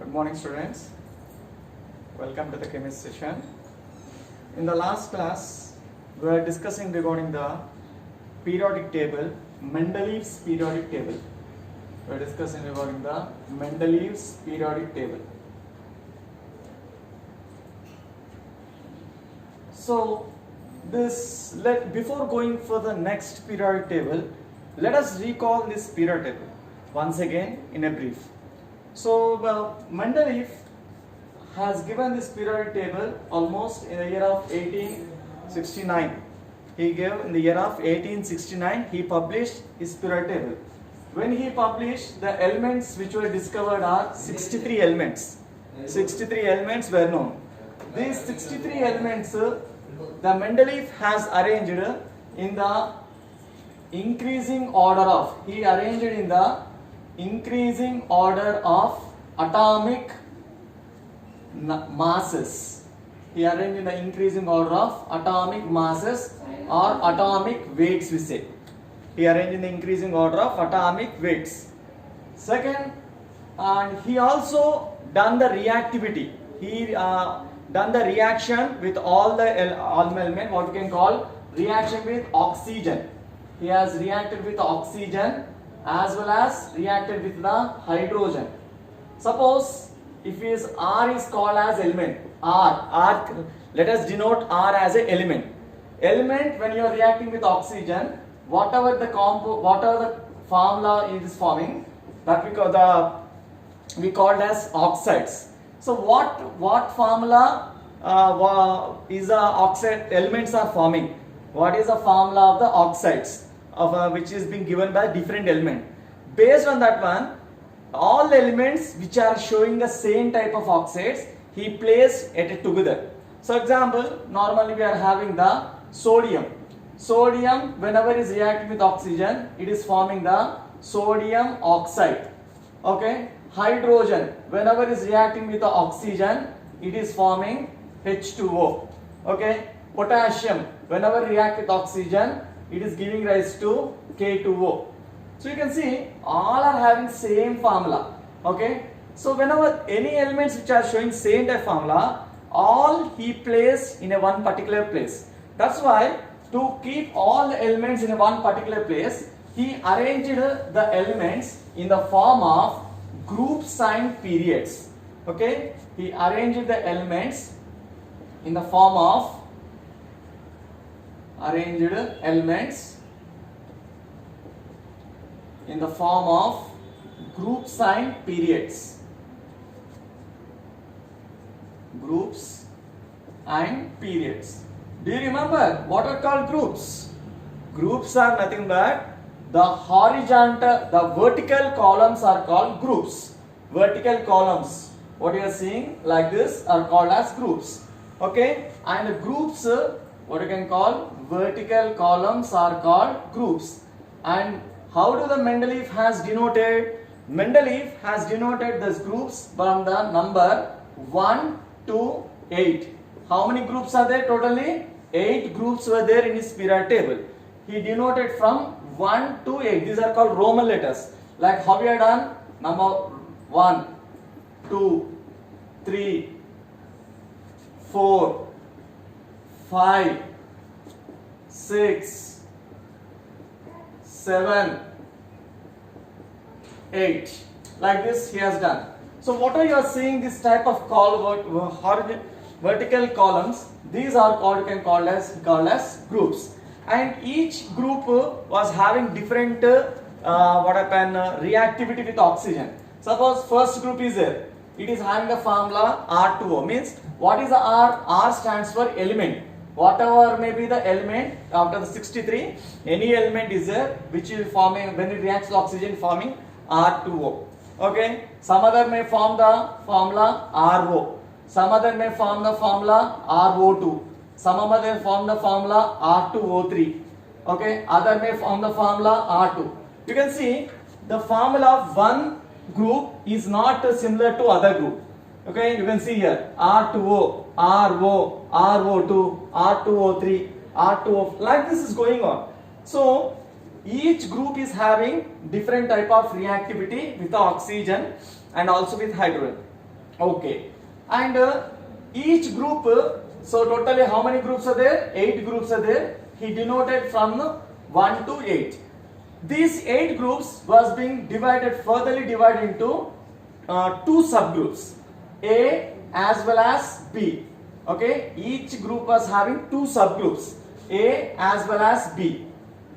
Good morning, students. Welcome to the chemistry session. In the last class, we were discussing regarding the periodic table, Mendeleev's periodic table. We were discussing regarding the Mendeleev's periodic table. So, before going for the next periodic table, let us recall this periodic table once again in a brief. So, Mendeleev has given this periodic table almost in the year of 1869. He gave in the year of 1869, he published his periodic table. When he published, the elements which were discovered are 63 elements. 63 elements were known. These 63 elements, the Mendeleev has arranged in the increasing order of, he arranged in the increasing order of atomic masses. He arranged in the increasing order of atomic masses or atomic weights, we say. He arranged in the increasing order of atomic weights. Second, and he also done the reactivity. He done the reaction with all elements, what we can call reaction with oxygen. He has reacted with oxygen as well as reacted with the hydrogen. Suppose if his R is called as element, R, let us denote R as an element. Element, when you are reacting with oxygen, whatever the formula it is forming, that we called as oxides. So what formula is the oxide elements are forming? What is the formula of the oxides of which is being given by different element? Based on that one, all elements which are showing the same type of oxides, he placed it together. So example, normally we are having the sodium. Sodium, whenever is reacting with oxygen, it is forming the sodium oxide. Okay. Hydrogen, whenever is reacting with the oxygen, it is forming H2O. Okay. Potassium, whenever react with oxygen, it is giving rise to K2O. So you can see all are having same formula. Okay. So whenever any elements which are showing same type formula, all he placed in a one particular place. That's why to keep all the elements in a one particular place, he arranged the elements in the form of group sign periods. Okay. He arranged the elements in the form of group sign periods. Groups and periods. Do you remember what are called groups? Groups are nothing but the vertical columns are called groups. Vertical columns, what you are seeing like this, are called as groups. Okay, and the groups, what you can call vertical columns are called groups. And how do the Mendeleev has denoted? Mendeleev has denoted these groups from the number 1 to 8. How many groups are there totally? 8 groups were there in his periodic table. He denoted from 1 to 8. These are called Roman letters. Like how we are done? Number 1, 2, 3, 4, 5, 6, 7, 8. Like this he has done. So what are you are seeing this type of vertical columns? These are called as groups. And each group was having different reactivity with oxygen. Suppose first group is there. It is having the formula R2O. Means what is the R? R stands for element. Whatever may be the element after the 63, any element is there which is forming, when it reacts with oxygen, forming R2O. Okay. Some other may form the formula RO. Some other may form the formula RO2. Some other form the formula R2O3. Okay. Other may form the formula R2. You can see the formula of one group is not similar to other group. Okay. You can see here R2O, RO, RO2, R2O3, R2O. Like this is going on. So each group is having different type of reactivity with the oxygen and also with hydrogen. Okay. And each group, so totally how many groups are there? 8 groups are there. He denoted from 1 to 8. These 8 groups was being divided, furtherly divided into 2 subgroups, A as well as B. Okay, each group was having 2 subgroups, A as well as B.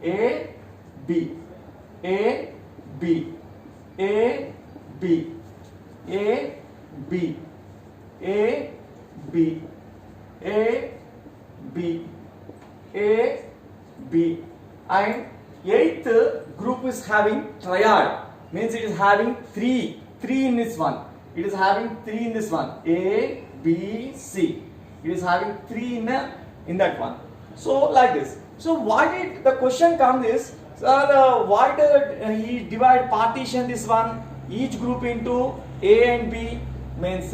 A, B, A, B, A, B, A, B, A, B, A, B, A, B, and 8th group is having triad, means it is having 3 in this one. It is having 3 in this one, A, B, C. It is having 3 in that one. So like this. So why did the question come is, sir, why did he divide, partition this one, each group into A and B? Means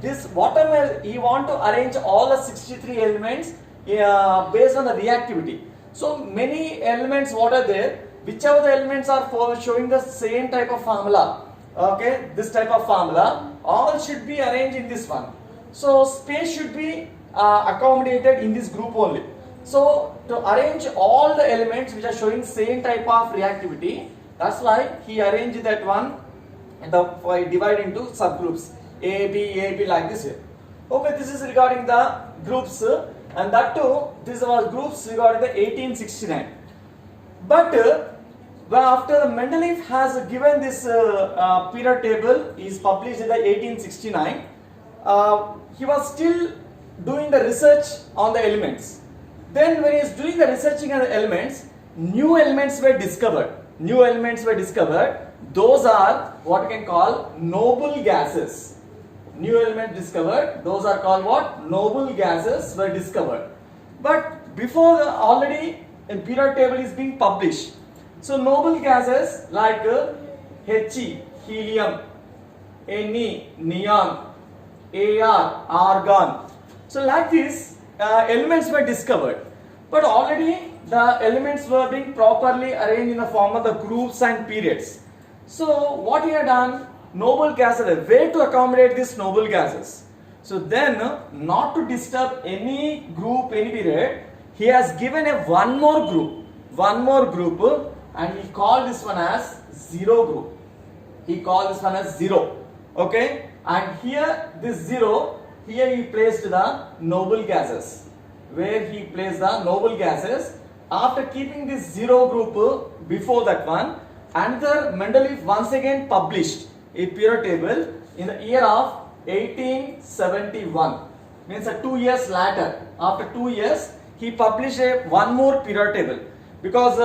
this whatever he want to arrange all the 63 elements based on the reactivity. So many elements what are there, whichever the elements are for showing the same type of formula, okay, this type of formula, all should be arranged in this one. So space should be accommodated in this group only. So to arrange all the elements which are showing same type of reactivity, that's why he arranged that one and divide into subgroups A, B like this here. Okay, this is regarding the groups, and that too, these are groups regarding the 1869. But after Mendeleev has given this period table, is published in the 1869, he was still doing the research on the elements. Then when he is doing the researching on the elements, new elements were discovered. New elements were discovered. Those are what we can call noble gases. New element discovered, those are called what? Noble gases were discovered. But before already a period table is being published. So noble gases like He, helium, Ne, neon, Ar, argon. So like this elements were discovered. But already the elements were being properly arranged in the form of the groups and periods. So what he had done, noble gases, a way to accommodate these noble gases. So then, not to disturb any group, any period, he has given one more group, and he called this one as zero group. He called this one as zero. Okay, and here this zero, here he placed the noble gases. Where he placed the noble gases, after keeping this zero group before that one, another Mendeleev once again published a period table in the year of 1871. Means 2 years later. After 2 years, he published one more period table. Because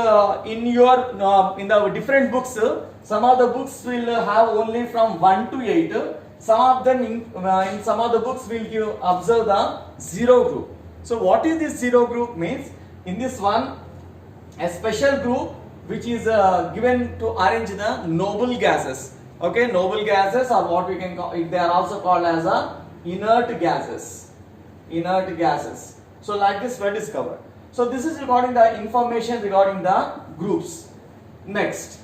in the different books, some of the books will have only from 1 to 8. Some of them in some of the books will observe the zero group. So what is this zero group means? In this one, a special group which is given to arrange the noble gases. Okay, noble gases are what we can call, they are also called as inert gases. Inert gases. So like this were discovered. So this is regarding the information regarding the groups. Next,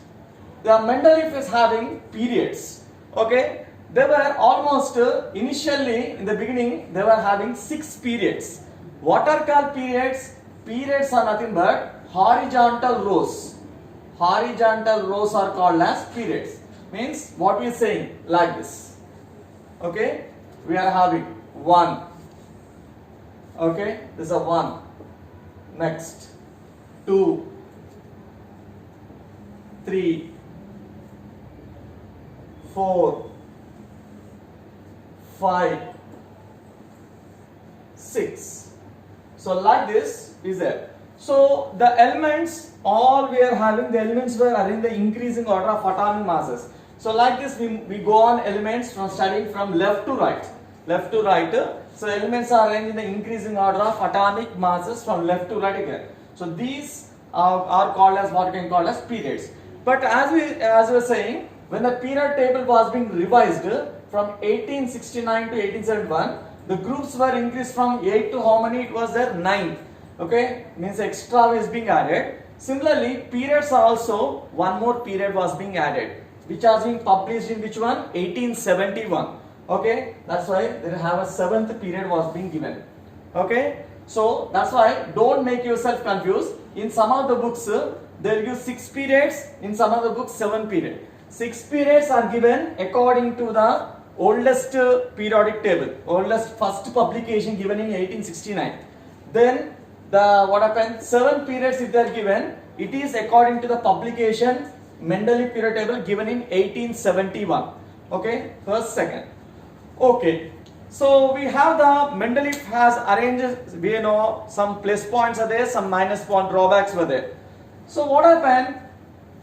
the Mendeleev is having periods. Okay, they were almost initially in the beginning they were having 6 periods. What are called periods? Periods are nothing but horizontal rows. Horizontal rows are called as periods. Means what we are saying like this. Okay, we are having 1. Okay, this is a 1. Next, 2, 3, 4, 5, 6. So like this is there. So the elements, all we are having, the elements were arranged in the increasing order of atomic masses. So like this we go on elements from studying from left to right. Left to right. So elements are arranged in the increasing order of atomic masses from left to right again. So these are called as what we can call as periods. But as we were saying, when the period table was being revised from 1869 to 1871, the groups were increased from 8 to how many it was there? 9. Okay, means extra is being added. Similarly, periods are also one more period was being added, which has been published in which one? 1871. Okay, that's why they have a seventh period was being given. Okay, so that's why don't make yourself confused. In some of the books, they'll give 6 periods. In some of the books, 7 periods. 6 periods are given according to the oldest periodic table, oldest first publication given in 1869. Then the what happened? 7 periods if they are given, it is according to the publication Mendeleev period table given in 1871. Okay, first, second. Okay, so we have the Mendeleev has arranged, we know some plus points are there, some minus point drawbacks were there. So what happened?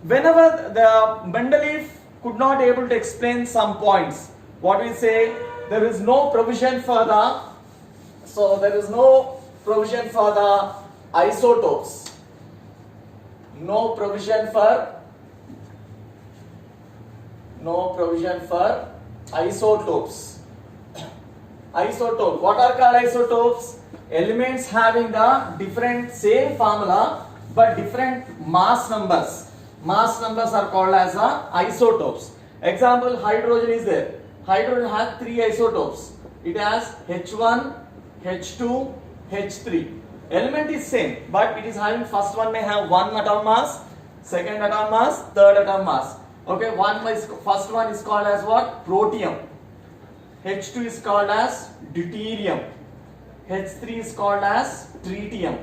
Whenever the Mendeleev could not able to explain some points, what we say, there is no provision for the, so there is no provision for the isotopes, no provision for isotopes. Isotope, what are called isotopes? Elements having the different same formula but different mass numbers. Mass numbers are called as isotopes. Example, hydrogen is there. Hydrogen has 3 isotopes. It has H1, H2, H3. Element is same, but it is having, first one may have 1 atom mass, second atom mass, third atom mass. Okay, first one is called as what? Protium. H2 is called as deuterium. H3 is called as tritium.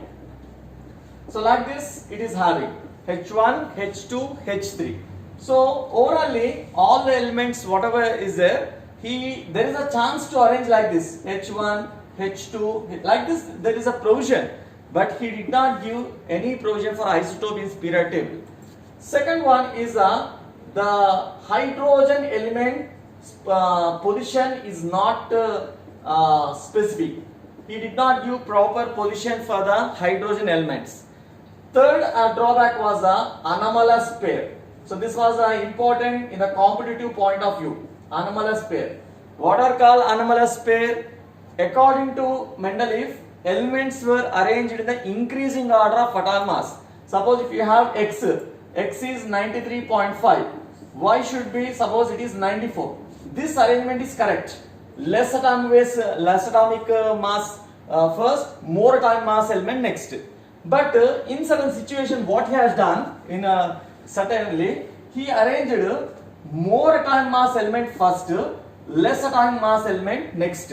So like this it is having H1, H2, H3. So orally all the elements whatever is there, there is a chance to arrange like this, H1, H2, like this there is a provision, but he did not give any provision for isotope in periodic table. Second one is the hydrogen element position is not specific. He did not give proper position for the hydrogen elements. Third drawback was the anomalous pair. So this was important in the competitive point of view. Anomalous pair. What are called anomalous pair? According to Mendeleev, elements were arranged in the increasing order of atom mass. Suppose if you have X is 93.5. Y should be, suppose it is 94. This arrangement is correct. Less atomic mass first, more atomic mass element next. But in certain situation, what he has done in certainly, he arranged more atomic mass element first, less atomic mass element next.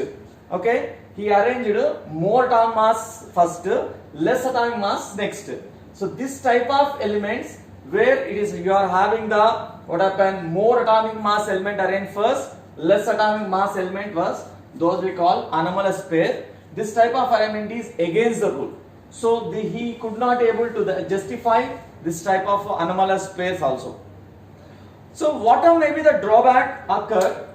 Okay, he arranged more atomic mass first, less atomic mass next. So this type of elements where it is you are having the what happened, more atomic mass element arranged first, less atomic mass element was, those we call anomalous pair. This type of arrangement is against the rule. So he could not able to justify this type of anomalous pairs also. So whatever may be the drawback occurred,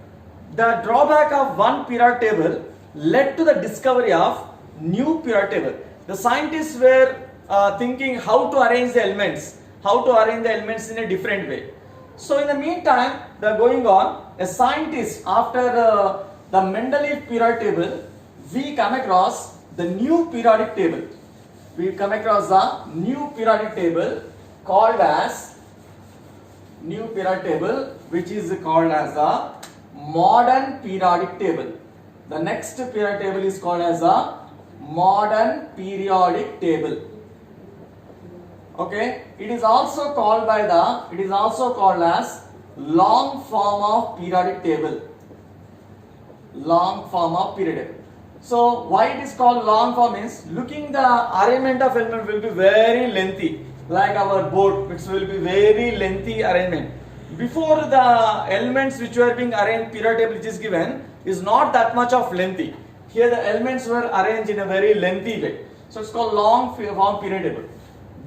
the drawback of one periodic table led to the discovery of new periodic table. The scientists were thinking how to arrange the elements, in a different way. So in the meantime, they are going on. A scientist, after the Mendeleev periodic table, we come across the new periodic table. We come across the new periodic table called as which is called as the modern periodic table. The next periodic table is called as the modern periodic table. Okay, it is also called as long form of periodic table. Long form of periodic table. So why it is called long form means, looking the arrangement of element will be very lengthy, like our board, it will be very lengthy arrangement. Before the elements which were being arranged, periodic table which is given is not that much of lengthy. Here the elements were arranged in a very lengthy way. So it's called long form periodic table.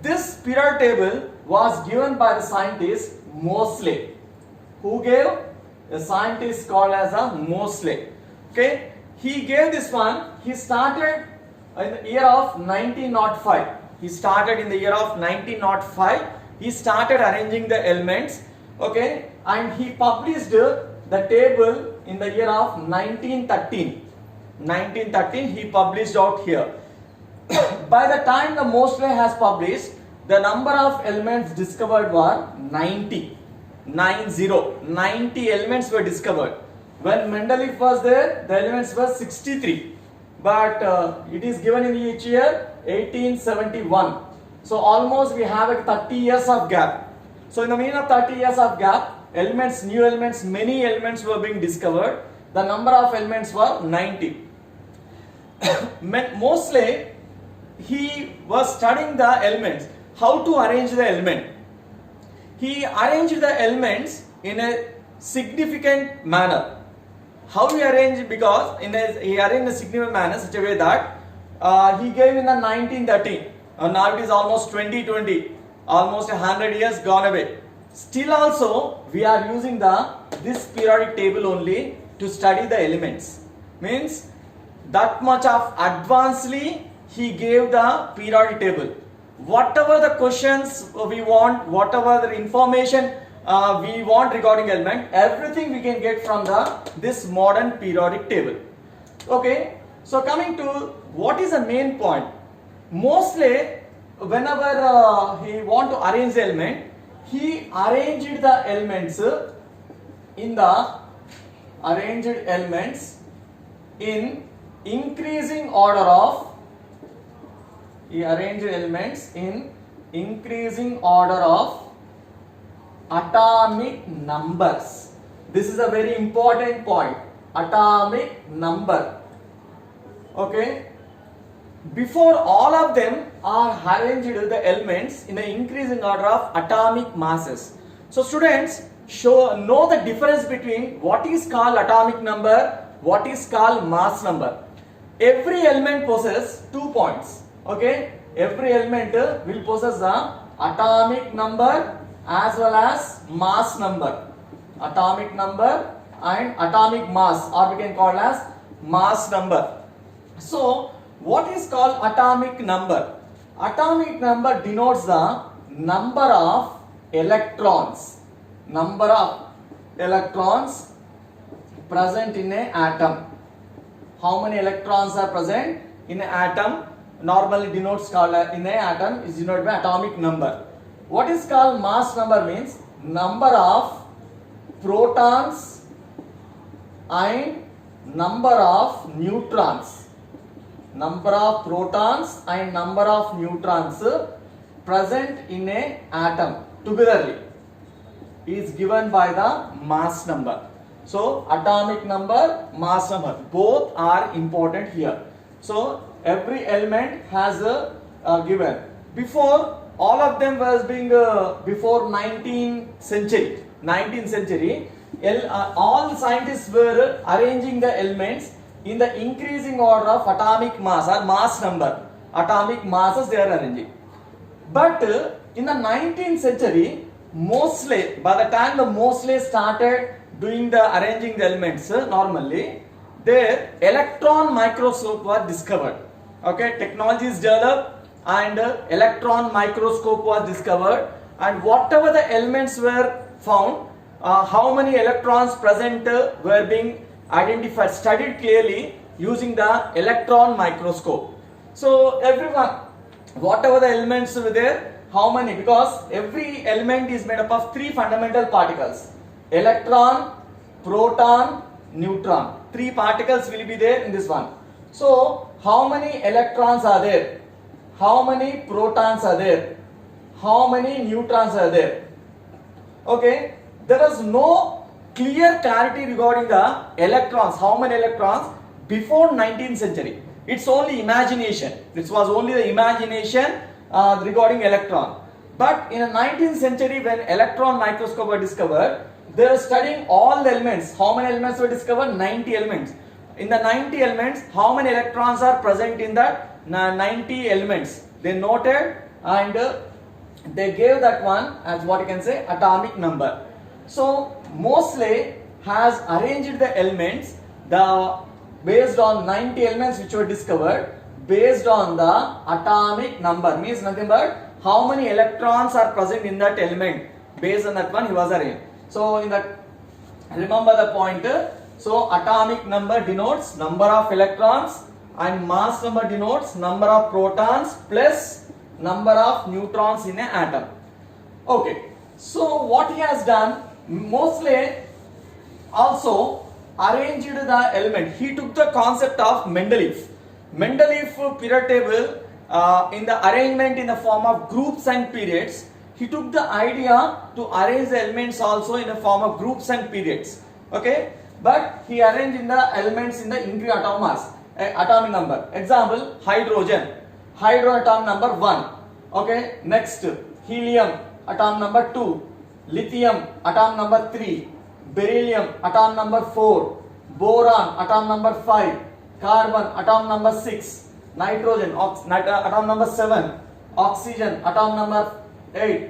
This periodic table was given by the scientist Moseley. Who gave? A scientist called as Moseley. Okay, he gave this one. He started in the year of 1905. He started arranging the elements. Okay, and he published the table in the year of 1913. 1913 he published out here. By the time the Moseley has published, the number of elements discovered were 90. 90 elements were discovered. When Mendeleev was there, the elements were 63, but it is given in each year 1871. So almost we have a 30 years of gap. So in the mean of 30 years of gap, elements, new elements, many elements were being discovered. The number of elements were 90. Mostly he was studying the elements, how to arrange the element. He arranged the elements in a significant manner. How he arranged? Because he arranged in a significant manner such a way that he gave in the 1913. Now it is almost 2020, almost 100 years gone away. Still also we are using this periodic table only to study the elements. Means that much of advancedly he gave the periodic table. Whatever the questions we want, whatever the information we want regarding element, everything we can get from this modern periodic table. Okay, so coming to what is the main point. Mostly whenever he want to arrange the element, he arranged the elements in increasing order of atomic numbers. This is a very important point. Atomic number. Okay. Before all of them are arranged the elements in the increasing order of atomic masses. So students know the difference between what is called atomic number, what is called mass number. Every element possesses 2 points. Okay, every element will possess the atomic number as well as mass number. Atomic number and atomic mass, or we can call as mass number. So what is called atomic number? Atomic number denotes the number of electrons. Number of electrons present in an atom. How many electrons are present in an atom? Normally denotes called in an atom is denoted by atomic number. What is called mass number means number of protons and number of neutrons. Number of protons and number of neutrons present in an atom togetherly is given by the mass number. So atomic number, mass number, both are important here. So every element has a given. Before all of them was being before 19th century. All scientists were arranging the elements in the increasing order of atomic mass or mass number. Atomic masses they are arranging. But in the 19th century, Moseley, by the time the Moseley started doing the arranging the elements normally, their electron microscope was discovered. Okay, technology is developed and electron microscope was discovered, and whatever the elements were found, how many electrons present were being identified, studied clearly using the electron microscope. So everyone, whatever the elements were there, how many? Because every element is made up of 3 fundamental particles: electron, proton, neutron. 3 particles will be there in this one. So how many electrons are there? How many protons are there? How many neutrons are there? Okay, there was no clear clarity regarding the electrons. How many electrons before 19th century? It's only imagination. This was only the imagination regarding electron. But in the 19th century, when electron microscope were discovered, they were studying all the elements. How many elements were discovered? 90 elements. In the 90 elements, how many electrons are present in that 90 elements? They noted and they gave that one as what you can say atomic number. So Moseley has arranged the elements based on 90 elements which were discovered based on the atomic number, means nothing but how many electrons are present in that element. Based on that one he was arranged. So in that, remember the point. So atomic number denotes number of electrons and mass number denotes number of protons plus number of neutrons in an atom. Okay, so what he has done, Moseley also arranged the element. He took the concept of Mendeleev. Mendeleev period table in the arrangement in the form of groups and periods. He took the idea to arrange the elements also in the form of groups and periods. Okay, but he arranged in the elements in the increased atom mass, atomic number. Example, hydrogen, hydrogen atom number 1. Okay, next helium atom number 2, lithium atom number 3, beryllium atom number 4, boron atom number 5, carbon atom number 6, nitrogen atom number 7, oxygen atom number 8,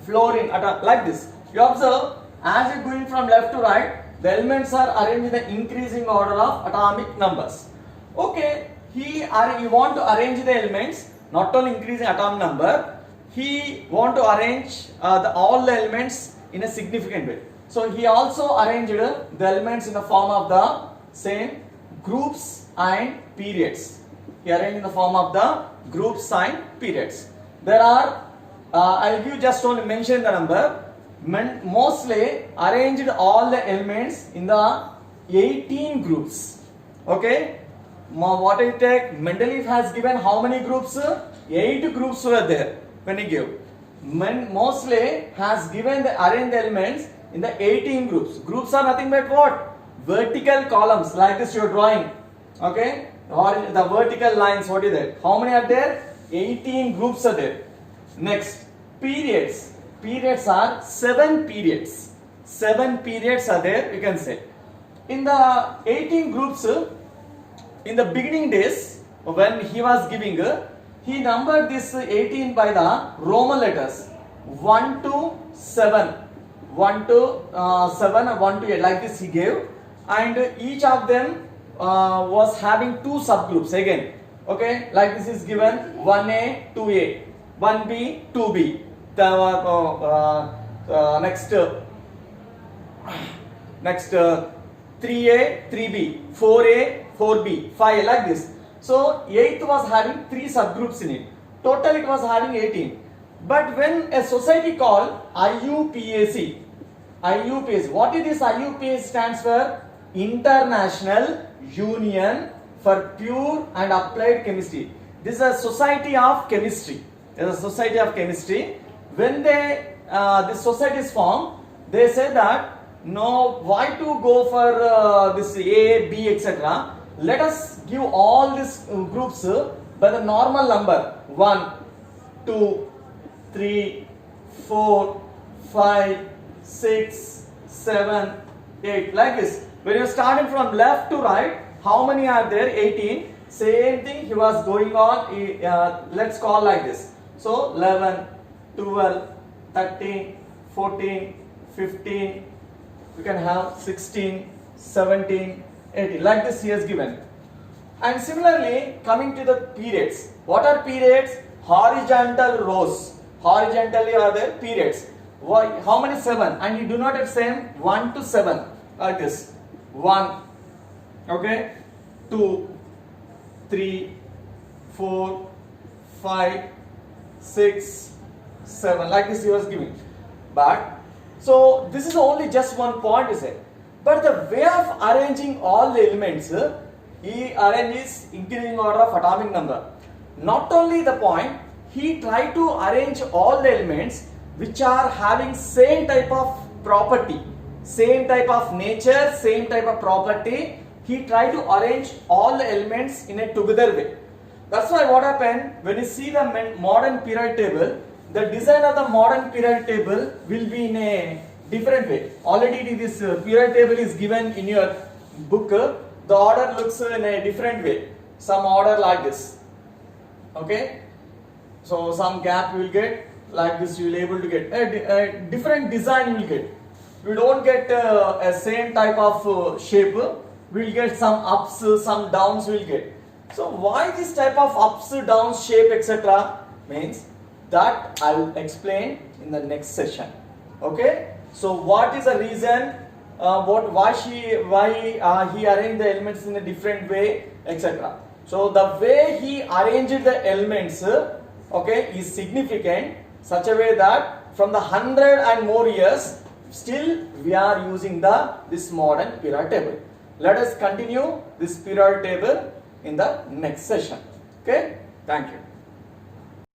fluorine atom, like this. You observe, as you going from left to right, the elements are arranged in the increasing order of atomic numbers. Okay, he want to arrange the elements, not only increasing atomic number, he want to arrange all the elements in a significant way. So he also arranged the elements in the form of the same groups and periods. He arranged in the form of the groups and periods. There are, I'll give just only mention the number. Mostly arranged all the elements in the 18 groups. Okay. What I take, Mendeleev has given how many groups? 8 groups were there when he gave. Mostly has given the arranged elements in the 18 groups. Groups are nothing but what? Vertical columns, like this you are drawing. Okay, or the vertical lines, what is that? How many are there? 18 groups are there. Next, periods. Periods are 7 periods. 7 periods are there, you can say. In the 18 groups, in the beginning days, when he was giving, he numbered this 18 by the Roman letters 1 to 7. 1 to 7, 1 to 8, like this he gave. And each of them was having 2 subgroups again. Okay, like this is given 1A, 2A, 1B, 2B. Next 3A, 3B, 4A, 4B, 5A, like this. So 8th was having 3 subgroups in it. Total it was having 18. But when a society called IUPAC, what is this? IUPAC stands for International Union for Pure and Applied Chemistry. This is a society of chemistry. It is a society of chemistry. When this society is formed, they say that no, why to go for this A, B, etc. Let us give all these groups by the normal number 1, 2, 3, 4, 5, 6, 7, 8, like this. When you are starting from left to right, how many are there? 18. Same thing he was going on, let's call like this. So 11, 12, 13, 14, 15, we can have 16, 17, 18, like this he has given. And similarly, coming to the periods. What are periods? Horizontal rows. Horizontally are the periods. Why? How many? 7. And you do not have same 1 to 7, like this. 1, okay, 2, 3, 4, 5, 6, 7, like this he was giving. But so this is only just one point, is it? But the way of arranging all the elements, he arranges increasing order of atomic number. Not only the point, he tried to arrange all the elements which are having same type of property, same type of nature, same type of property. He tried to arrange all the elements in a together way. That's why what happened, when you see the modern periodic table, the design of the modern periodic table will be in a different way. Already this periodic table is given in your book. The order looks in a different way. Some order like this. Okay. So some gap you will get, like this you will able to get. A different design you will get. We don't get a same type of shape. We will get some ups, some downs we will get. So why this type of ups, downs, shape, etc. means that I will explain in the next session. Okay. So what is the reason? Why he arranged the elements in a different way, etc. So the way he arranged the elements, okay, is significant such a way that from the 100 and more years, still we are using this modern periodic table. Let us continue this periodic table in the next session. Okay, thank you.